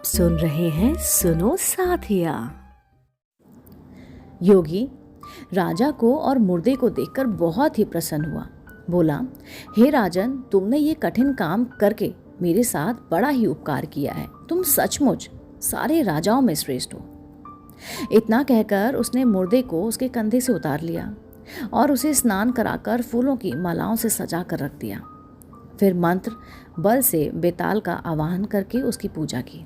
सुन रहे हैं सुनो साथिया। योगी राजा को और मुर्दे को देखकर बहुत ही प्रसन्न हुआ। बोला, हे राजन, तुमने ये कठिन काम करके मेरे साथ बड़ा ही उपकार किया है। तुम सचमुच सारे राजाओं में श्रेष्ठ हो। इतना कहकर उसने मुर्दे को उसके कंधे से उतार लिया और उसे स्नान कराकर फूलों की मालाओं से सजा कर रख दिया। फिर मंत्र बल से बेताल का आवाहन करके उसकी पूजा की।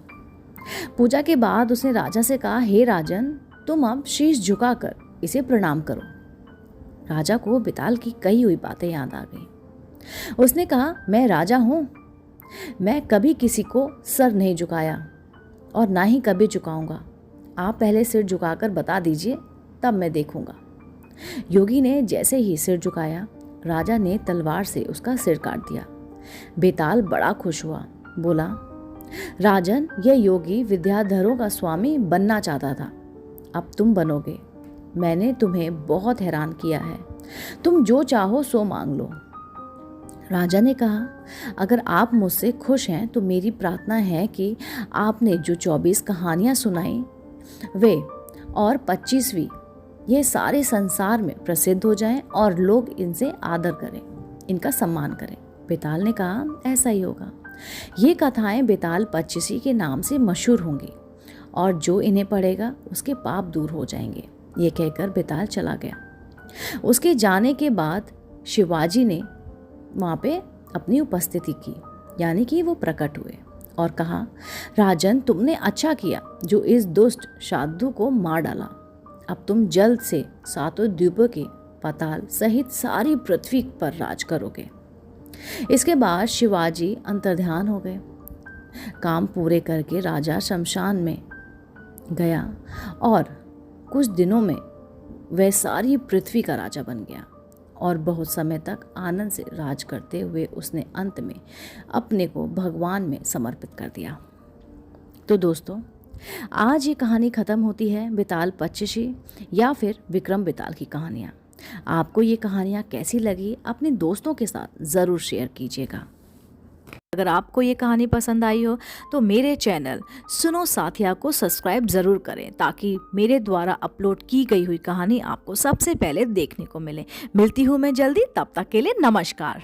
पूजा के बाद उसने राजा से कहा, हे राजन, तुम अब शीश झुकाकर इसे प्रणाम करो। राजा को बेताल की कही हुई बातें याद आ गई। उसने कहा, मैं राजा हूं, मैं कभी किसी को सर नहीं झुकाया और ना ही कभी झुकाऊंगा। आप पहले सिर झुकाकर बता दीजिए, तब मैं देखूंगा। योगी ने जैसे ही सिर झुकाया, राजा ने तलवार से उसका सिर काट दिया। बेताल बड़ा खुश हुआ। बोला, राजन, यह योगी विद्याधरों का स्वामी बनना चाहता था, अब तुम बनोगे। मैंने तुम्हें बहुत हैरान किया है, तुम जो चाहो सो मांग लो। राजा ने कहा, अगर आप मुझसे खुश हैं तो मेरी प्रार्थना है कि आपने जो 24 कहानियां सुनाई वे और 25वीं ये सारे संसार में प्रसिद्ध हो जाएं और लोग इनसे आदर करें, इनका सम्मान करें। बेताल ने कहा, ऐसा ही होगा। ये कथाएं बेताल 25 के नाम से मशहूर होंगी और जो इन्हें पढ़ेगा उसके पाप दूर हो जाएंगे। ये कहकर बेताल चला गया। उसके जाने के बाद शिवाजी ने वहाँ पे अपनी उपस्थिति की, यानी कि वो प्रकट हुए और कहा, राजन, तुमने अच्छा किया जो इस दुष्ट साधु को मार डाला। अब तुम जल्द से 7 द्वीपों के पाताल सहित सारी पृथ्वी पर राज करोगे। इसके बाद शिवाजी अंतर्ध्यान हो गए। काम पूरे करके राजा शमशान में गया और कुछ दिनों में वह सारी पृथ्वी का राजा बन गया और बहुत समय तक आनंद से राज करते हुए उसने अंत में अपने को भगवान में समर्पित कर दिया। तो दोस्तों, आज ये कहानी ख़त्म होती है बेताल 25 या फिर विक्रम बेताल की कहानियाँ। आपको ये कहानियाँ कैसी लगी अपने दोस्तों के साथ ज़रूर शेयर कीजिएगा। अगर आपको ये कहानी पसंद आई हो तो मेरे चैनल सुनो साथिया को सब्सक्राइब ज़रूर करें ताकि मेरे द्वारा अपलोड की गई हुई कहानी आपको सबसे पहले देखने को मिले। मिलती हूँ मैं जल्दी, तब तक के लिए नमस्कार।